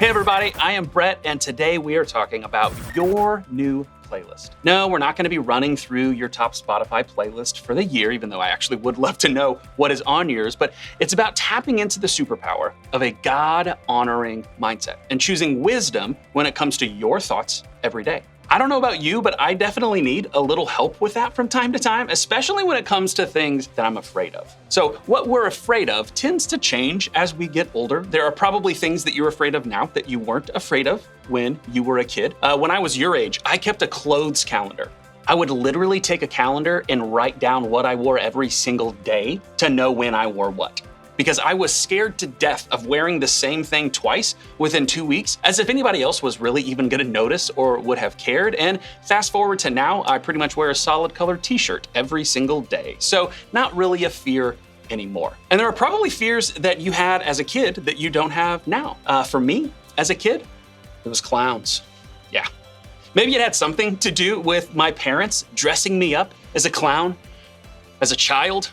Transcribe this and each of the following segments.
Hey everybody, I am Brett, and today we are talking about your new playlist. No, we're not going to be running through your top Spotify playlist for the year, even though I actually would love to know what is on yours, but it's about tapping into the superpower of a God-honoring mindset and choosing wisdom when it comes to your thoughts every day. I don't know about you, but I definitely need a little help with that from time to time, especially when it comes to things that I'm afraid of. So what we're afraid of tends to change as we get older. There are probably things that you're afraid of now that you weren't afraid of when you were a kid. When I was your age, I kept a clothes calendar. I would literally take a calendar and write down what I wore every single day to know when I wore what. Because I was scared to death of wearing the same thing twice within 2 weeks, as if anybody else was really even gonna notice or would have cared. And fast forward to now, I pretty much wear a solid colored t-shirt every single day. So not really a fear anymore. And there are probably fears that you had as a kid that you don't have now. For me, as a kid, it was clowns. Yeah. Maybe it had something to do with my parents dressing me up as a clown as a child.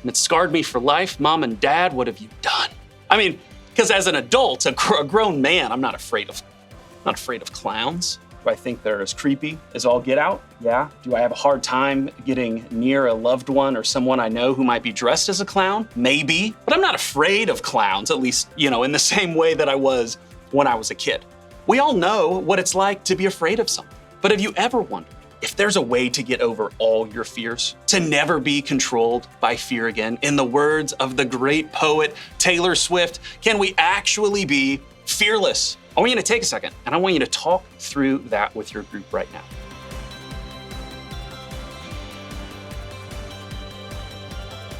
And it scarred me for life. Mom and Dad, what have you done? I mean, because as an adult, a grown man, I'm not afraid of clowns. Do I think they're as creepy as all get out? Yeah. Do I have a hard time getting near a loved one or someone I know who might be dressed as a clown? Maybe. But I'm not afraid of clowns, at least, in the same way that I was when I was a kid. We all know what it's like to be afraid of something. But have you ever wondered if there's a way to get over all your fears, to never be controlled by fear again? In the words of the great poet Taylor Swift, can we actually be fearless? I want you to take a second and I want you to talk through that with your group right now.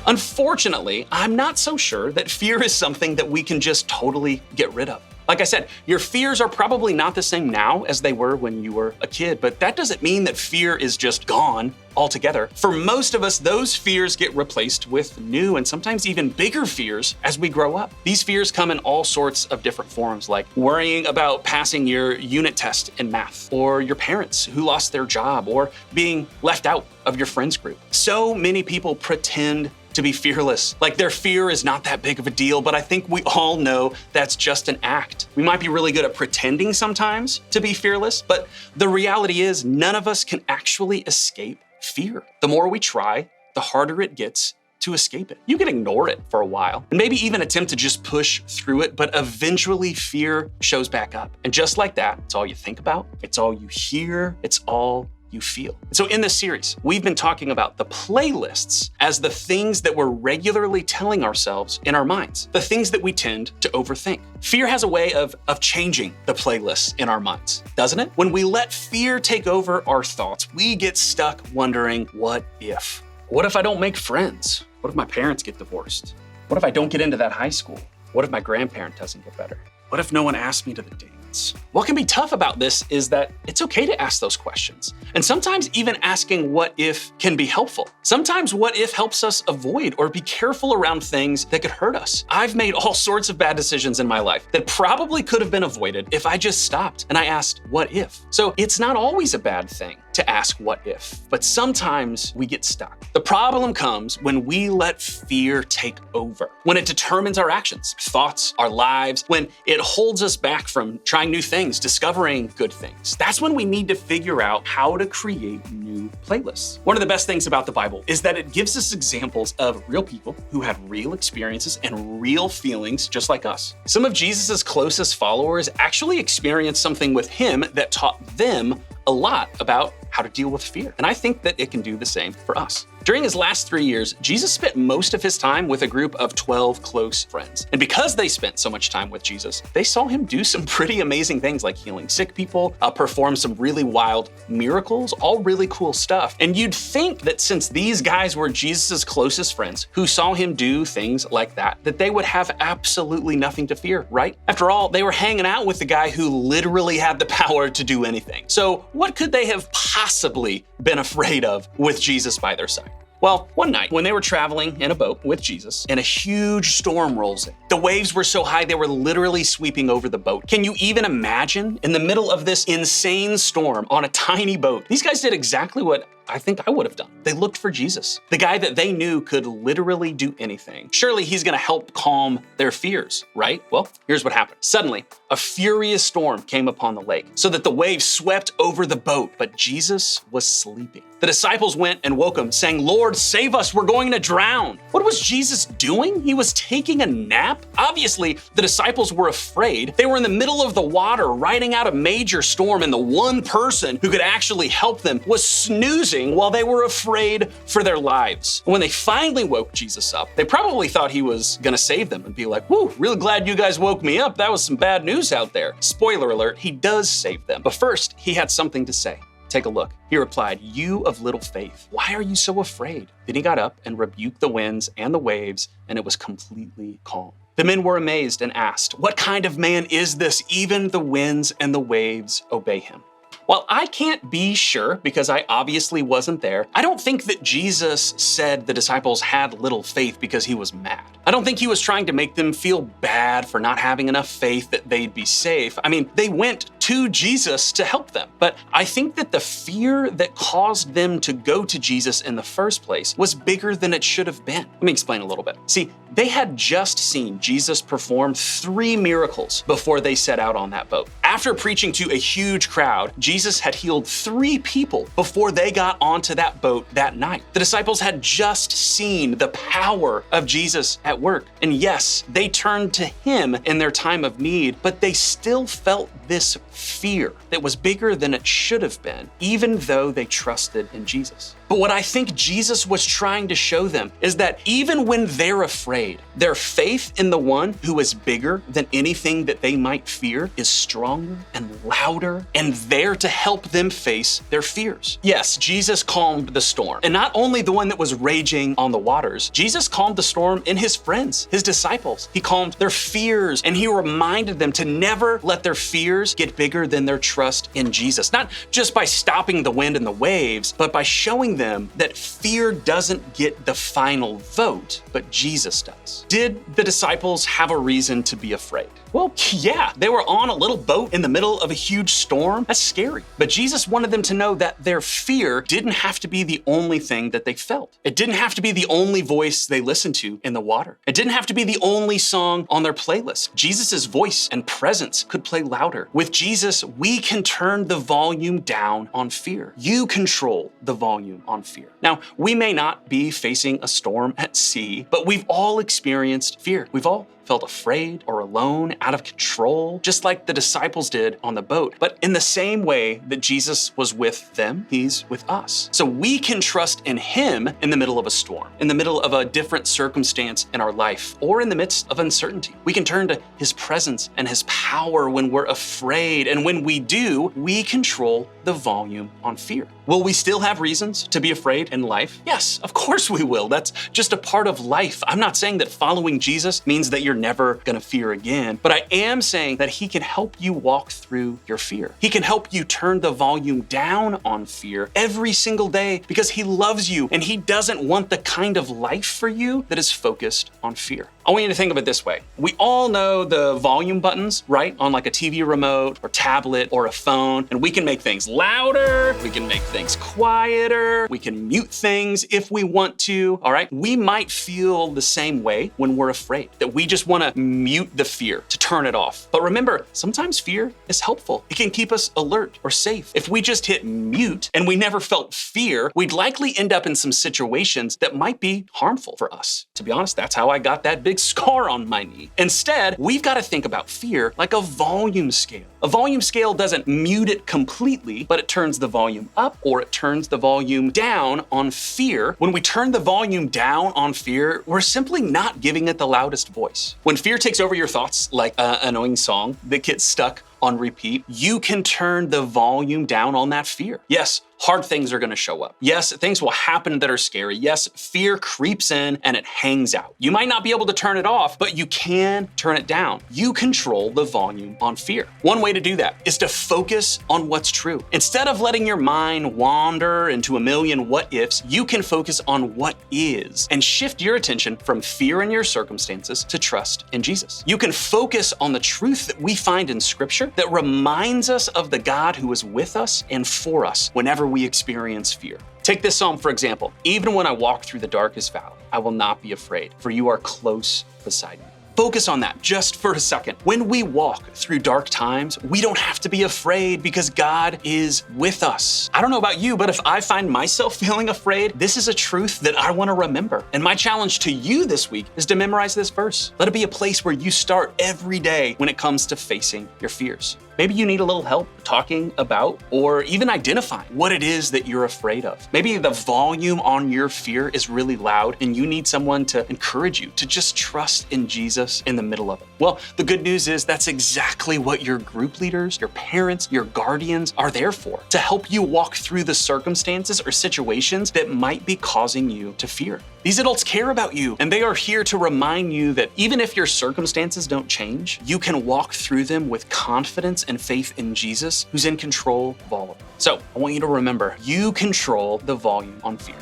Unfortunately, I'm not so sure that fear is something that we can just totally get rid of. Like I said, your fears are probably not the same now as they were when you were a kid, but that doesn't mean that fear is just gone altogether. For most of us, those fears get replaced with new and sometimes even bigger fears as we grow up. These fears come in all sorts of different forms, like worrying about passing your unit test in math, or your parents who lost their job, or being left out of your friends group. So many people pretend to be fearless, like their fear is not that big of a deal, but I think we all know that's just an act. We might be really good at pretending sometimes to be fearless, but the reality is none of us can actually escape fear. The more we try, the harder it gets to escape it. You can ignore it for a while and maybe even attempt to just push through it, but eventually fear shows back up. And just like that, it's all you think about, it's all you hear, it's all you feel. And so in this series, we've been talking about the playlists as the things that we're regularly telling ourselves in our minds, the things that we tend to overthink. Fear has a way of changing the playlists in our minds, doesn't it? When we let fear take over our thoughts, we get stuck wondering, what if? What if I don't make friends? What if my parents get divorced? What if I don't get into that high school? What if my grandparent doesn't get better? What if no one asks me to the dance? What can be tough about this is that it's okay to ask those questions. And sometimes even asking what if can be helpful. Sometimes what if helps us avoid or be careful around things that could hurt us. I've made all sorts of bad decisions in my life that probably could have been avoided if I just stopped and I asked, what if? So it's not always a bad thing to ask what if, but sometimes we get stuck. The problem comes when we let fear take over, when it determines our actions, thoughts, our lives, when it holds us back from trying new things, discovering good things. That's when we need to figure out how to create new playlists. One of the best things about the Bible is that it gives us examples of real people who had real experiences and real feelings just like us. Some of Jesus's closest followers actually experienced something with him that taught them a lot about how to deal with fear. And I think that it can do the same for us. During his last 3 years, Jesus spent most of his time with a group of 12 close friends. And because they spent so much time with Jesus, they saw him do some pretty amazing things like healing sick people, perform some really wild miracles, all really cool stuff. And you'd think that since these guys were Jesus's closest friends who saw him do things like that they would have absolutely nothing to fear, right? After all, they were hanging out with the guy who literally had the power to do anything. So what could they have possibly been afraid of with Jesus by their side? Well, one night when they were traveling in a boat with Jesus and a huge storm rolls in, the waves were so high they were literally sweeping over the boat. Can you even imagine in the middle of this insane storm on a tiny boat? These guys did exactly what I think I would have done. They looked for Jesus, the guy that they knew could literally do anything. Surely he's gonna help calm their fears, right? Well, here's what happened. Suddenly, a furious storm came upon the lake, so that the waves swept over the boat, but Jesus was sleeping. The disciples went and woke him, saying, "Lord, save us, we're going to drown." What was Jesus doing? He was taking a nap? Obviously, the disciples were afraid. They were in the middle of the water, riding out a major storm, and the one person who could actually help them was snoozing while they were afraid for their lives. When they finally woke Jesus up, they probably thought he was gonna save them and be like, "Whew, really glad you guys woke me up. That was some bad news out there." Spoiler alert, he does save them. But first, he had something to say. Take a look. He replied, "You of little faith, why are you so afraid?" Then he got up and rebuked the winds and the waves, and it was completely calm. The men were amazed and asked, "What kind of man is this? Even the winds and the waves obey him." While I can't be sure because I obviously wasn't there, I don't think that Jesus said the disciples had little faith because he was mad. I don't think he was trying to make them feel bad for not having enough faith that they'd be safe. I mean, they went to Jesus to help them. But I think that the fear that caused them to go to Jesus in the first place was bigger than it should have been. Let me explain a little bit. See, they had just seen Jesus perform 3 miracles before they set out on that boat. After preaching to a huge crowd, Jesus had healed 3 people before they got onto that boat that night. The disciples had just seen the power of Jesus at work. And yes, they turned to him in their time of need, but they still felt this fear that was bigger than it should have been, even though they trusted in Jesus. But what I think Jesus was trying to show them is that even when they're afraid, their faith in the one who is bigger than anything that they might fear is stronger and louder and there to help them face their fears. Yes, Jesus calmed the storm, and not only the one that was raging on the waters, Jesus calmed the storm in his friends, his disciples. He calmed their fears, and he reminded them to never let their fears get bigger than their trust in Jesus. Not just by stopping the wind and the waves, but by showing them that fear doesn't get the final vote, but Jesus does. Did the disciples have a reason to be afraid? Well, yeah, they were on a little boat in the middle of a huge storm. That's scary. But Jesus wanted them to know that their fear didn't have to be the only thing that they felt. It didn't have to be the only voice they listened to in the water. It didn't have to be the only song on their playlist. Jesus's voice and presence could play louder. With Jesus, we can turn the volume down on fear. You control the volume on fear. Now, we may not be facing a storm at sea, but we've all experienced fear. We've all felt afraid or alone, out of control, just like the disciples did on the boat. But in the same way that Jesus was with them, he's with us. So we can trust in him in the middle of a storm, in the middle of a different circumstance in our life, or in the midst of uncertainty. We can turn to his presence and his power when we're afraid. And when we do, we control the volume on fear. Will we still have reasons to be afraid in life? Yes, of course we will. That's just a part of life. I'm not saying that following Jesus means that you're never gonna fear again, but I am saying that he can help you walk through your fear. He can help you turn the volume down on fear every single day because he loves you and he doesn't want the kind of life for you that is focused on fear. I want you to think of it this way. We all know the volume buttons, right? On like a TV remote or tablet or a phone, and we can make things louder, we can make things quieter, we can mute things if we want to, all right? We might feel the same way when we're afraid, that we just wanna mute the fear, to turn it off. But remember, sometimes fear is helpful. It can keep us alert or safe. If we just hit mute and we never felt fear, we'd likely end up in some situations that might be harmful for us. To be honest, that's how I got that big scar on my knee. Instead, we've got to think about fear like a volume scale. A volume scale doesn't mute it completely, but it turns the volume up or it turns the volume down on fear. When we turn the volume down on fear, we're simply not giving it the loudest voice. When fear takes over your thoughts like an annoying song that gets stuck on repeat, you can turn the volume down on that fear. Yes, hard things are gonna show up. Yes, things will happen that are scary. Yes, fear creeps in and it hangs out. You might not be able to turn it off, but you can turn it down. You control the volume on fear. One way to do that is to focus on what's true. Instead of letting your mind wander into a million what ifs, you can focus on what is and shift your attention from fear in your circumstances to trust in Jesus. You can focus on the truth that we find in Scripture that reminds us of the God who is with us and for us whenever we experience fear. Take this psalm, for example. Even when I walk through the darkest valley, I will not be afraid, for you are close beside me. Focus on that just for a second. When we walk through dark times, we don't have to be afraid because God is with us. I don't know about you, but if I find myself feeling afraid, this is a truth that I want to remember. And my challenge to you this week is to memorize this verse. Let it be a place where you start every day when it comes to facing your fears. Maybe you need a little help talking about or even identifying what it is that you're afraid of. Maybe the volume on your fear is really loud and you need someone to encourage you to just trust in Jesus in the middle of it. Well, the good news is that's exactly what your group leaders, your parents, your guardians are there for, to help you walk through the circumstances or situations that might be causing you to fear. These adults care about you, and they are here to remind you that even if your circumstances don't change, you can walk through them with confidence and faith in Jesus, who's in control of all of it. So I want you to remember, you control the volume on fear.